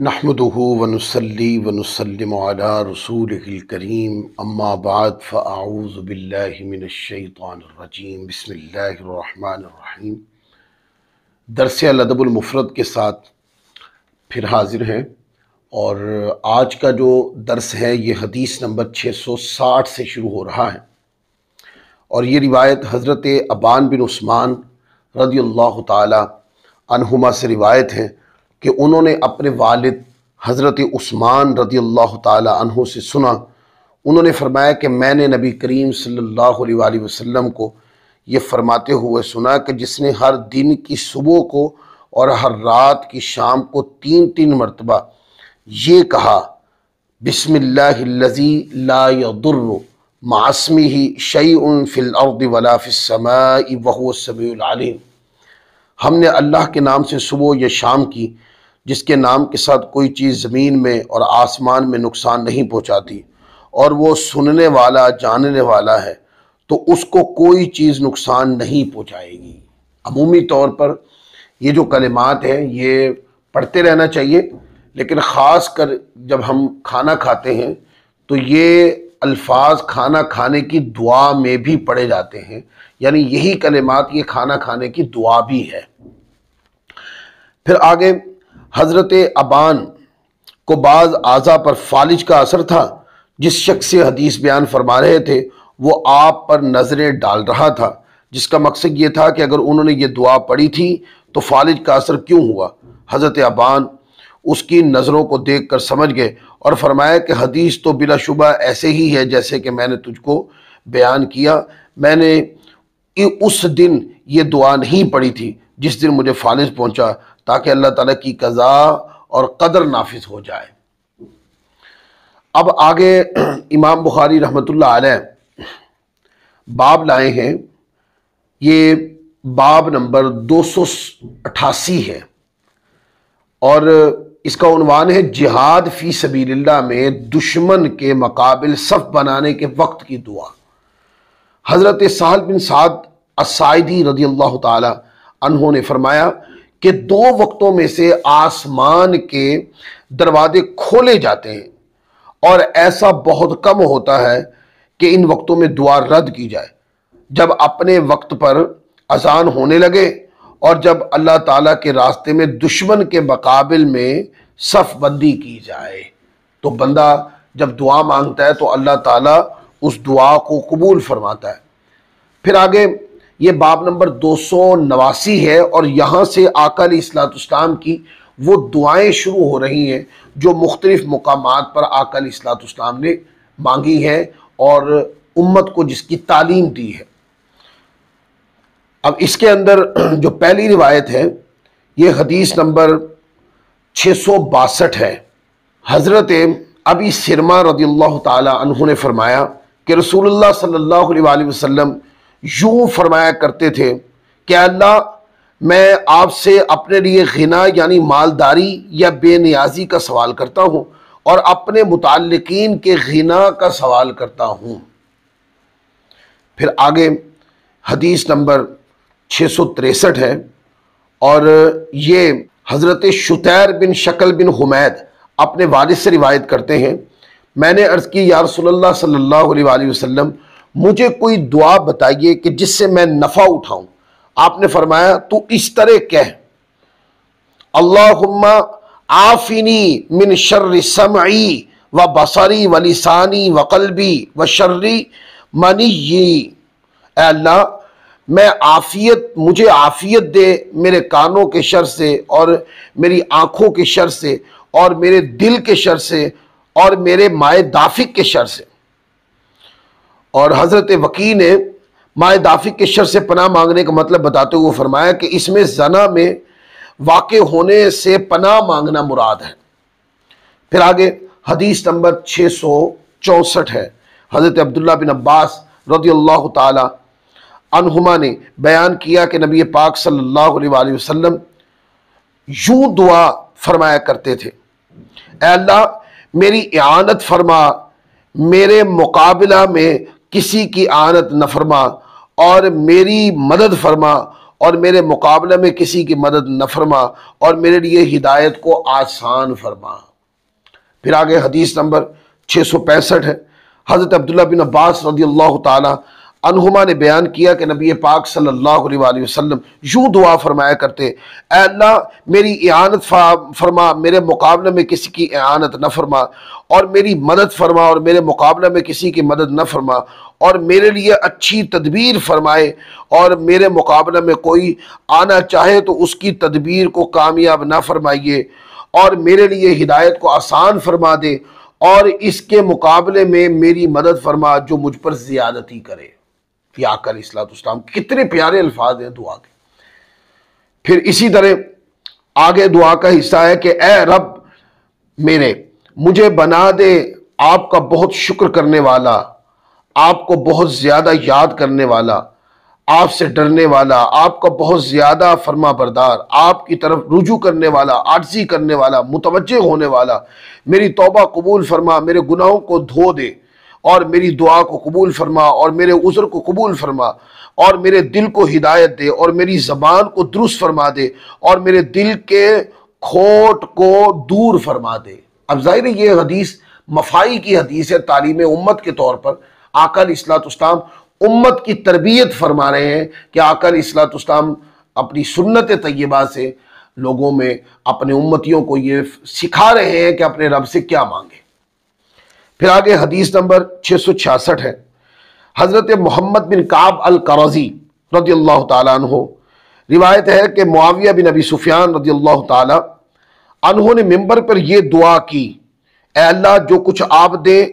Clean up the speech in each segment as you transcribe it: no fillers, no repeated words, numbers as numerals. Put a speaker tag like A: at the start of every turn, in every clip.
A: نحمدہ ونصلی ونسلم علی رسولہ الکریم اما بعد فاعوذ باللہ من الشیطان الرجیم بسم اللہ الرحمن الرحیم۔ درس الادب المفرد کے ساتھ پھر حاضر ہیں، اور آج کا جو درس ہے یہ حدیث نمبر 660 سے شروع ہو رہا ہے، اور یہ روایت حضرت ابان بن عثمان رضی اللہ تعالی عنہما سے روایت ہے کہ انہوں نے اپنے والد حضرت عثمان رضی اللہ تعالی عنہ سے سنا۔ انہوں نے فرمایا کہ میں نے نبی کریم صلی اللہ علیہ وآلہ وسلم کو یہ فرماتے ہوئے سنا کہ جس نے ہر دن کی صبح کو اور ہر رات کی شام کو 3 مرتبہ یہ کہا بسم اللہ الذی لا یضر مع اسمہ شیء فی الارض ولا فی السماء وہو السمیع العلیم، ہم نے اللہ کے نام سے صبح یا شام کی جس کے نام کے ساتھ کوئی چیز زمین میں اور آسمان میں نقصان نہیں پہنچاتی، اور وہ سننے والا جاننے والا ہے، تو اس کو کوئی چیز نقصان نہیں پہنچائے گی۔ عمومی طور پر یہ جو کلمات ہیں یہ پڑھتے رہنا چاہیے، لیکن خاص کر جب ہم کھانا کھاتے ہیں تو یہ الفاظ کھانا کھانے کی دعا میں بھی پڑھے جاتے ہیں، یعنی یہی کلمات یہ کھانا کھانے کی دعا بھی ہے۔ پھر آگے حضرت ابان کو بعض اعضاء پر فالج کا اثر تھا۔ جس شخص سے حدیث بیان فرما رہے تھے وہ آپ پر نظریں ڈال رہا تھا، جس کا مقصد یہ تھا کہ اگر انہوں نے یہ دعا پڑھی تھی تو فالج کا اثر کیوں ہوا۔ حضرت ابان اس کی نظروں کو دیکھ کر سمجھ گئے اور فرمایا کہ حدیث تو بلا شبہ ایسے ہی ہے جیسے کہ میں نے تجھ کو بیان کیا۔ میں نے اس دن یہ دعا نہیں پڑھی تھی جس دن مجھے فالج پہنچا، تاکہ اللہ تعالیٰ کی قضا اور قدر نافذ ہو جائے۔ اب آگے امام بخاری رحمۃ اللہ علیہ باب لائے ہیں، یہ باب نمبر 288 ہے، اور اس کا عنوان ہے جہاد فی سبیل اللہ میں دشمن کے مقابل صف بنانے کے وقت کی دعا۔ حضرت سہل بن سعد الساعدی رضی اللہ تعالی عنہ نے فرمایا کہ 2 وقتوں میں سے آسمان کے دروازے کھولے جاتے ہیں، اور ایسا بہت کم ہوتا ہے کہ ان وقتوں میں دعا رد کی جائے، جب اپنے وقت پر اذان ہونے لگے اور جب اللہ تعالیٰ کے راستے میں دشمن کے مقابل میں صف بندی کی جائے۔ تو بندہ جب دعا مانگتا ہے تو اللہ تعالیٰ اس دعا کو قبول فرماتا ہے۔ پھر آگے یہ باب نمبر 289 ہے، اور یہاں سے آقا علیہ الصلوۃ والسلام کی وہ دعائیں شروع ہو رہی ہیں جو مختلف مقامات پر آقا علیہ الصلوۃ والسلام نے مانگی ہیں اور امت کو جس کی تعلیم دی ہے۔ اب اس کے اندر جو پہلی روایت ہے یہ حدیث نمبر 662 ہے۔ حضرت ابی سرمہ رضی اللہ تعالی عنہ نے فرمایا کہ رسول اللہ صلی اللہ علیہ وآلہ وسلم یوں فرمایا کرتے تھے کہ اللہ، میں آپ سے اپنے لیے غنا یعنی مالداری یا بے نیازی کا سوال کرتا ہوں، اور اپنے متعلقین کے غنا کا سوال کرتا ہوں۔ پھر آگے حدیث نمبر 663 ہے، اور یہ حضرت شتیر بن شکل بن حمید اپنے والد سے روایت کرتے ہیں، میں نے عرض کی یا رسول اللہ صلی اللہ علیہ وآلہ وسلم، مجھے کوئی دعا بتائیے کہ جس سے میں نفع اٹھاؤں۔ آپ نے فرمایا تو اس طرح کہہ، اللہم عافنی من شر سمعی و بصری و لسانی و قلبی و شر منی، اے اللہ مجھے عافیت دے میرے کانوں کے شر سے، اور میری آنکھوں کے شر سے، اور میرے دل کے شر سے، اور میرے مائع دافق کے شر سے۔ اور حضرت وکیع نے مائع دافق کے شر سے پناہ مانگنے کا مطلب بتاتے ہوئے فرمایا کہ اس میں زنا میں واقع ہونے سے پناہ مانگنا مراد ہے۔ پھر آگے حدیث نمبر 664 ہے، حضرت عبداللہ بن عباس رضی اللہ تعالی عنہما نے بیان کیا کہ نبی پاک صلی اللہ علیہ وآلہ وسلم یوں دعا فرمایا کرتے تھے، اے اللہ میری اعانت فرما، میرے مقابلہ میں کسی کی اعانت نہ فرما، اور میری مدد فرما، اور میرے مقابلے میں کسی کی مدد نہ فرما اور میرے لیے ہدایت کو آسان فرما۔ پھر آگے حدیث نمبر 665 ہے۔ حضرت عبداللہ بن عباس رضی اللہ تعالی عنہما نے بیان کیا کہ نبی پاک صلی اللہ علیہ وآلہ وسلم یوں دعا فرمایا کرتے، اے اللہ میری اعانت فرما، میرے مقابلے میں کسی کی اعانت نہ فرما، اور میری مدد فرما اور میرے مقابلے میں کسی کی مدد نہ فرما، اور میرے لیے اچھی تدبیر فرمائے، اور میرے مقابلے میں کوئی آنا چاہے تو اس کی تدبیر کو کامیاب نہ فرمائیے، اور میرے لیے ہدایت کو آسان فرما دے، اور اس کے مقابلے میں میری مدد فرما جو مجھ پر زیادتی کرے۔ یہ آقا علیہ السلام کتنے پیارے الفاظ ہیں دعا کے۔ پھر اسی طرح آگے دعا کا حصہ ہے کہ اے رب میرے، مجھے بنا دے آپ کا بہت شکر کرنے والا، آپ کو بہت زیادہ یاد کرنے والا، آپ سے ڈرنے والا، آپ کا بہت زیادہ فرما بردار، آپ کی طرف رجوع کرنے والا، عاجزی کرنے والا، متوجہ ہونے والا۔ میری توبہ قبول فرما، میرے گناہوں کو دھو دے، اور میری دعا کو قبول فرما، اور میرے عذر کو قبول فرما، اور میرے دل کو ہدایت دے، اور میری زبان کو درست فرما دے، اور میرے دل کے کھوٹ کو دور فرما دے۔ اب ظاہر ہے یہ حدیث مفائی کی حدیث ہے، تعلیم امت کے طور پر آقا علیہ السلام امت کی تربیت فرما رہے ہیں کہ آقا علیہ السلام اپنی سنت طیبہ سے لوگوں میں اپنے امتیوں کو یہ سکھا رہے ہیں کہ اپنے رب سے کیا مانگے۔ پھر آگے حدیث نمبر 666 ہے۔ حضرت محمد بن کعب القرظی رضی اللہ تعالیٰ عنہ روایت ہے کہ معاویہ بن ابی سفیان رضی اللہ تعالیٰ عنہ نے منبر پر یہ دعا کی، اے اللہ جو کچھ آپ دے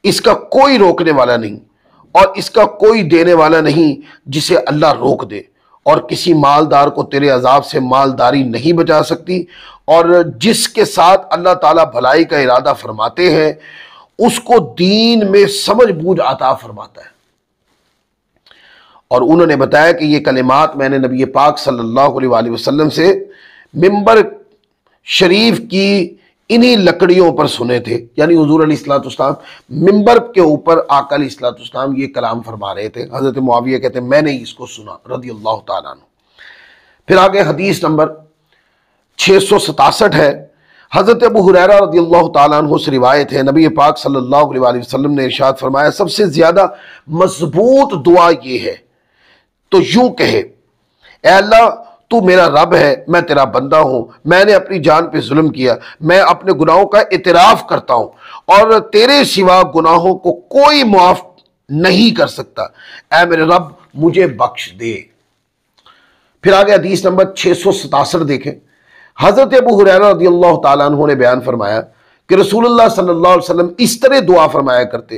A: اس کا کوئی روکنے والا نہیں، اور اس کا کوئی دینے والا نہیں جسے اللہ روک دے، اور کسی مالدار کو تیرے عذاب سے مالداری نہیں بچا سکتی، اور جس کے ساتھ اللہ تعالیٰ بھلائی کا ارادہ فرماتے ہیں اس کو دین میں سمجھ بوجھ عطا فرماتا ہے۔ اور انہوں نے بتایا کہ یہ کلمات میں نے نبی پاک صلی اللہ علیہ وآلہ وسلم سے منبر شریف کی انہی لکڑیوں پر سنے تھے، یعنی حضور علیہ السلام منبر کے اوپر آقا علیہ السلام یہ کلام فرما رہے تھے۔ حضرت معاویہ کہتے ہیں میں نے اس کو سنا رضی اللہ تعالیٰ عنہ۔ پھر آگے حدیث نمبر 667 ہے۔ حضرت ابو ہریرہ رضی اللہ تعالیٰ عنہ سے روایت ہے، نبی پاک صلی اللہ علیہ وآلہ وسلم نے ارشاد فرمایا سب سے زیادہ مضبوط دعا یہ ہے تو یوں کہے، اے اللہ تو میرا رب ہے، میں تیرا بندہ ہوں، میں نے اپنی جان پہ ظلم کیا، میں اپنے گناہوں کا اعتراف کرتا ہوں، اور تیرے سوا گناہوں کو کوئی معاف نہیں کر سکتا، اے میرے رب مجھے بخش دے۔ پھر آگے حدیث نمبر 667 دیکھیں۔ حضرت ابو ہریرہ رضی اللہ تعالیٰ عنہ نے بیان فرمایا کہ رسول اللہ صلی اللہ علیہ وسلم اس طرح دعا فرمایا کرتے،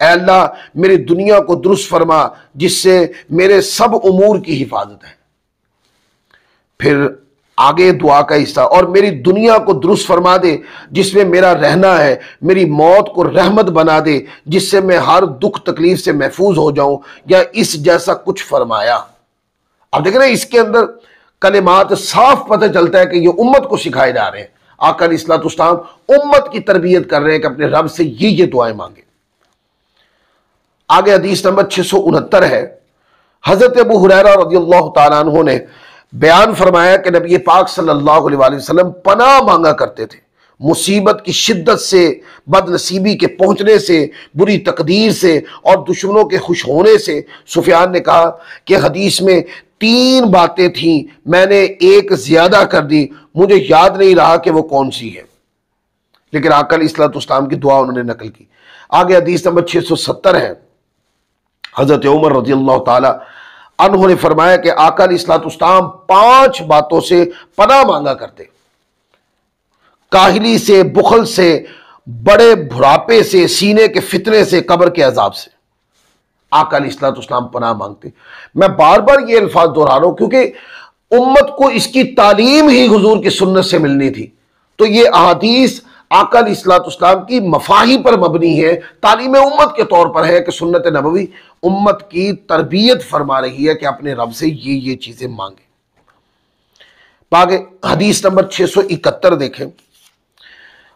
A: اے اللہ میری دنیا کو درست فرما جس سے میرے سب امور کی حفاظت ہے۔ پھر آگے دعا کا حصہ، اور میری دنیا کو درست فرما دے جس میں میرا رہنا ہے، میری موت کو رحمت بنا دے جس سے میں ہر دکھ تکلیف سے محفوظ ہو جاؤں، یا اس جیسا کچھ فرمایا۔ اب دیکھ رہے ہیں اس کے اندر کلمات صاف پتہ چلتا ہے کہ یہ امت کو سکھائے جا رہے ہیں۔ آقا علیہ السلام امت کی تربیت کر رہے ہیں کہ اپنے رب سے یہ دعائیں مانگیں۔ آگے حدیث نمبر 669 ہے۔ حضرت ابو ہریرہ رضی اللہ تعالیٰ عنہ نے بیان فرمایا کہ نبی پاک صلی اللہ علیہ وآلہ وسلم پناہ مانگا کرتے تھے مصیبت کی شدت سے، بد نصیبی کے پہنچنے سے، بری تقدیر سے، اور دشمنوں کے خوش ہونے سے۔ سفیان نے کہا کہ حدیث میں 3 باتیں تھیں، میں نے ایک زیادہ کر دی، مجھے یاد نہیں رہا کہ وہ کون سی ہے، لیکن آقا علیہ السلام کی دعا انہوں نے نقل کی۔ آگے حدیث نمبر 670 ہے۔ حضرت عمر رضی اللہ تعالی عنہ نے فرمایا کہ آقا علیہ السلام 5 باتوں سے پناہ مانگا کرتے، کاہلی سے، بخل سے، بڑے بڑھاپے سے، سینے کے فتنے سے، قبر کے عذاب سے۔ آقا علیہ السلام پناہ مانگتے۔ میں بار بار یہ الفاظ دہرا رہا ہوں کیونکہ امت کو اس کی تعلیم ہی حضور کی سنت سے ملنی تھی، تو یہ احادیث آقا علیہ السلام کی مفاہی پر مبنی ہے، تعلیم امت کے طور پر ہے کہ سنت نبوی امت کی تربیت فرما رہی ہے کہ اپنے رب سے یہ چیزیں مانگیں۔ آگے حدیث نمبر 671 دیکھیں۔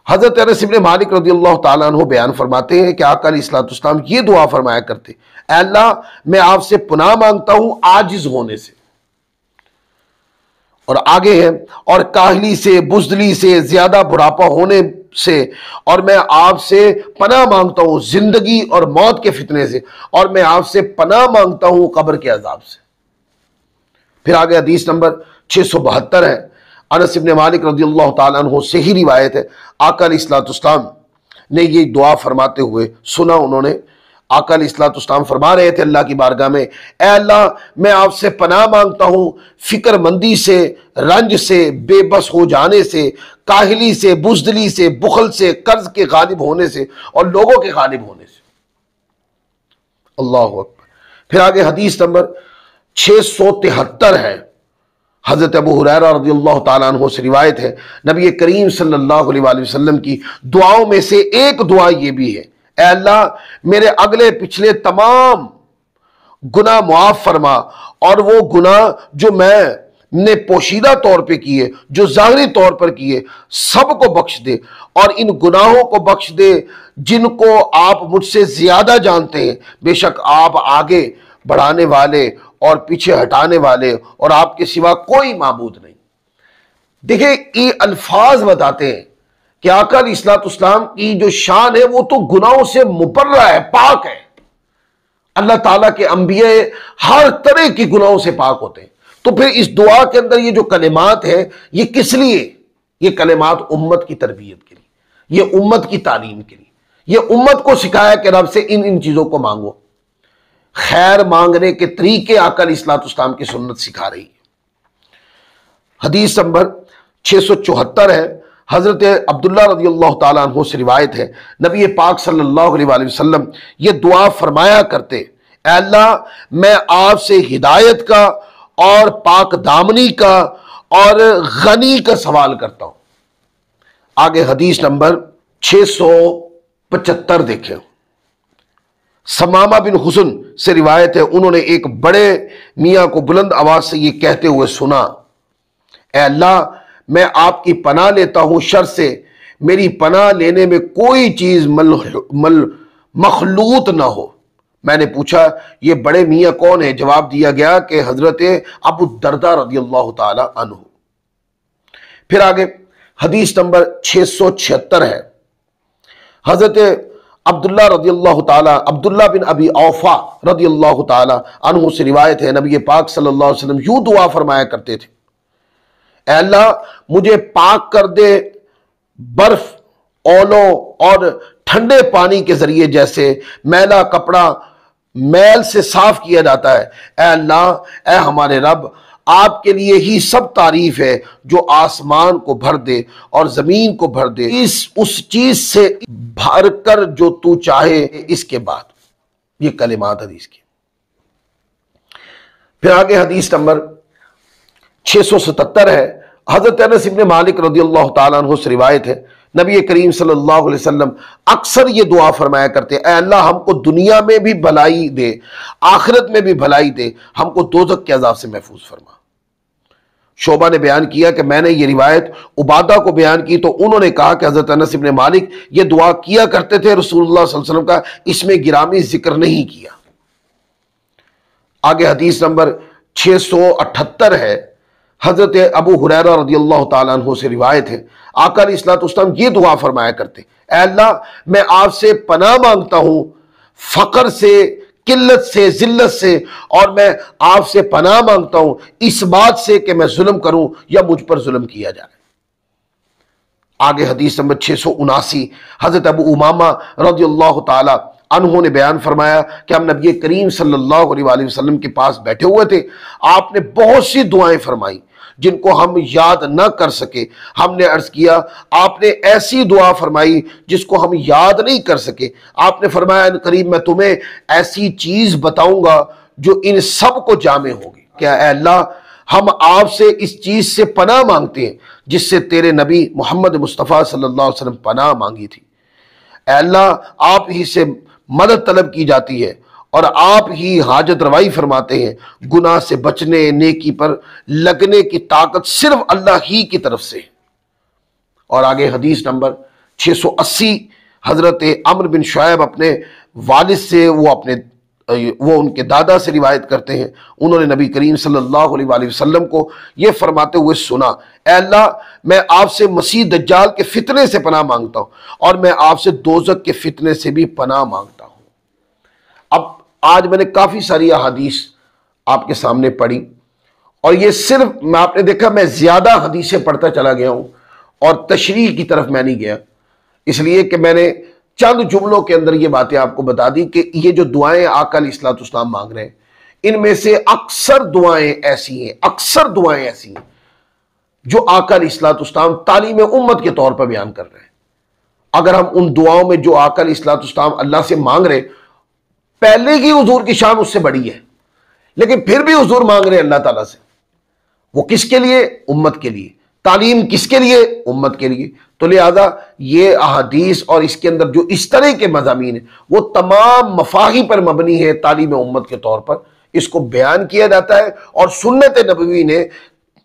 A: حضرت انس بن مالک رضی اللہ تعالیٰ عنہ بیان فرماتے ہیں کہ آقا علیہ السلام یہ دعا فرمایا کرتے، اے اللہ میں آپ سے پناہ مانگتا ہوں عاجز ہونے سے، اور آگے ہے، اور کاہلی سے، بزدلی سے، زیادہ بڑھاپا ہونے سے، اور میں آپ سے پناہ مانگتا ہوں زندگی اور موت کے فتنے سے، اور میں آپ سے پناہ مانگتا ہوں قبر کے عذاب سے۔ پھر آگے حدیث نمبر 672 ہے، انس بن مالک رضی اللہ تعالیٰ عنہ سے ہی روایت ہے، آقا علیہ السلام نے یہ دعا فرماتے ہوئے سنا۔ انہوں نے آقا علیہ السلام فرما رہے تھے اللہ کی بارگاہ میں، اے اللہ میں آپ سے پناہ مانگتا ہوں فکر مندی سے، رنج سے، بے بس ہو جانے سے، کاہلی سے، بزدلی سے، بخل سے، قرض کے غالب ہونے سے، اور لوگوں کے غالب ہونے سے۔ اللہ اکبر۔ پھر آگے حدیث نمبر 673 ہے، حضرت ابو ہریرہ رضی اللہ تعالیٰ عنہ سے روایت ہے، نبی کریم صلی اللہ علیہ وآلہ وسلم کی دعاؤں میں سے ایک دعا یہ بھی ہے، اے اللہ میرے اگلے پچھلے تمام گناہ معاف فرما، اور وہ گناہ جو میں نے پوشیدہ طور پہ کیے، جو ظاہری طور پر کیے، سب کو بخش دے، اور ان گناہوں کو بخش دے جن کو آپ مجھ سے زیادہ جانتے ہیں، بے شک آپ آگے بڑھانے والے اور پیچھے ہٹانے والے، اور آپ کے سوا کوئی معبود نہیں۔ دیکھیں یہ الفاظ بتاتے ہیں کہ آقا علیہ السلام کی جو شان ہے وہ تو گناہوں سے مبرہ ہے، پاک ہے۔ اللہ تعالیٰ کے انبیاء ہر طرح کی گناہوں سے پاک ہوتے ہیں۔ تو پھر اس دعا کے اندر یہ جو کلمات ہیں یہ کس لیے؟ یہ کلمات امت کی تربیت کے لیے، یہ امت کی تعلیم کے لیے، یہ امت کو سکھایا کہ رب سے ان چیزوں کو مانگو۔ خیر مانگنے کے طریقے آقا علیہ السلام کی سنت سکھا رہی ہے۔ حدیث نمبر 674 ہے، حضرت عبداللہ رضی اللہ تعالیٰ عنہ سے روایت ہے، نبی پاک صلی اللہ علیہ وآلہ وسلم یہ دعا فرمایا کرتے، اے اللہ میں آپ سے ہدایت کا اور پاک دامنی کا اور غنی کا سوال کرتا ہوں۔ آگے حدیث نمبر 675 دیکھیں، سمامہ بن حسن سے روایت ہے، انہوں نے ایک بڑے میاں کو بلند آواز سے یہ کہتے ہوئے سنا، اے اللہ میں آپ کی پناہ لیتا ہوں شر سے، میری پناہ لینے میں کوئی چیز مخلوط نہ ہو۔ میں نے پوچھا یہ بڑے میاں کون ہیں؟ جواب دیا گیا کہ حضرت ابو الدرداء رضی اللہ تعالی عنہ۔ پھر آگے حدیث نمبر 676 ہے، حضرت عبداللہ رضی اللہ تعالی، عبداللہ بن ابی اوفا رضی اللہ تعالی عنہ سے روایت ہے، نبی پاک صلی اللہ علیہ وسلم یوں دعا فرمایا کرتے تھے، اے اللہ مجھے پاک کر دے برف، اولوں اور ٹھنڈے پانی کے ذریعے جیسے میلا کپڑا میل سے صاف کیا جاتا ہے۔ اے اللہ، اے ہمارے رب، آپ کے لیے ہی سب تعریف ہے جو آسمان کو بھر دے اور زمین کو بھر دے اس چیز سے بھر کر جو تو چاہے۔ اس کے بعد یہ کلمات حدیث کی۔ پھر آگے حدیث نمبر 677 ہے، حضرت انس بن مالک رضی اللہ تعالیٰ عنہ سے روایت ہے، نبی کریم صلی اللہ علیہ وسلم اکثر یہ دعا فرمایا کرتے، اے اللہ ہم کو دنیا میں بھی بھلائی دے، آخرت میں بھی بھلائی دے، ہم کو دوزخ کے عذاب سے محفوظ فرما۔ شعبہ نے بیان کیا کہ میں نے یہ روایت عبادہ کو بیان کی تو انہوں نے کہا کہ حضرت انس بن مالک یہ دعا کیا کرتے تھے، رسول اللہ صلی اللہ علیہ وسلم کا اس میں گرامی ذکر نہیں کیا۔ آگے حدیث نمبر 678 ہے، حضرت ابو ہریرہ رضی اللہ تعالیٰ عنہ سے روایت ہے، آقا علیہ السلام یہ دعا فرمایا کرتے، اے اللہ میں آپ سے پناہ مانگتا ہوں فقر سے، قلت سے، ذلت سے، اور میں آپ سے پناہ مانگتا ہوں اس بات سے کہ میں ظلم کروں یا مجھ پر ظلم کیا جائے۔ آگے حدیث نمبر 679، حضرت ابو امامہ رضی اللہ تعالیٰ عنہ نے بیان فرمایا کہ ہم نبی کریم صلی اللہ علیہ وآلہ وسلم کے پاس بیٹھے ہوئے تھے، آپ نے بہت سی دعائیں فرمائی جن کو ہم یاد نہ کر سکے۔ ہم نے عرض کیا آپ نے ایسی دعا فرمائی جس کو ہم یاد نہیں کر سکے۔ آپ نے فرمایا ان قریب میں تمہیں ایسی چیز بتاؤں گا جو ان سب کو جامع ہوگی۔ کیا اے اللہ ہم آپ سے اس چیز سے پناہ مانگتے ہیں جس سے تیرے نبی محمد مصطفیٰ صلی اللہ علیہ وسلم پناہ مانگی تھی۔ اے اللہ آپ ہی سے مدد طلب کی جاتی ہے اور آپ ہی حاجت روائی فرماتے ہیں، گناہ سے بچنے، نیکی پر لگنے کی طاقت صرف اللہ ہی کی طرف سے۔ اور آگے حدیث نمبر 680، حضرت عمرو بن شعیب اپنے والد سے وہ اپنے وہ ان کے دادا سے روایت کرتے ہیں، انہوں نے نبی کریم صلی اللہ علیہ وآلہ وسلم کو یہ فرماتے ہوئے سنا، اے اللہ میں آپ سے مسیح دجال کے فتنے سے پناہ مانگتا ہوں اور میں آپ سے دوزخ کے فتنے سے بھی پناہ مانگتا ہوں۔ اب آج میں نے کافی ساری احادیث آپ کے سامنے پڑھی، اور یہ صرف آپ نے دیکھا میں زیادہ حدیثیں پڑھتا چلا گیا ہوں اور تشریح کی طرف میں نہیں گیا، اس لیے کہ میں نے چند جملوں کے اندر یہ باتیں آپ کو بتا دی کہ یہ جو دعائیں آقا علیہ الصلوۃ والسلام مانگ رہے ہیں، ان میں سے اکثر دعائیں ایسی ہیں جو آقا علیہ الصلوۃ والسلام تعلیم امت کے طور پر بیان کر رہے ہیں۔ اگر ہم ان دعاؤں میں جو آقا علیہ الصلوۃ والسلام اللہ سے مانگ رہے، پہلے کی حضور کی شان اس سے بڑی ہے، لیکن پھر بھی حضور مانگ رہے اللہ تعالیٰ سے، وہ کس کے لیے؟ امت کے لیے۔ تعلیم کس کے لیے؟ امت کے لیے۔ تو لہذا یہ احادیث اور اس کے اندر جو اس طرح کے مضامین ہیں وہ تمام مفاہیم پر مبنی ہے، تعلیم امت کے طور پر اس کو بیان کیا جاتا ہے، اور سنت نبوی نے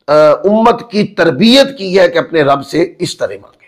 A: امت کی تربیت کی ہے کہ اپنے رب سے اس طرح مانگیں۔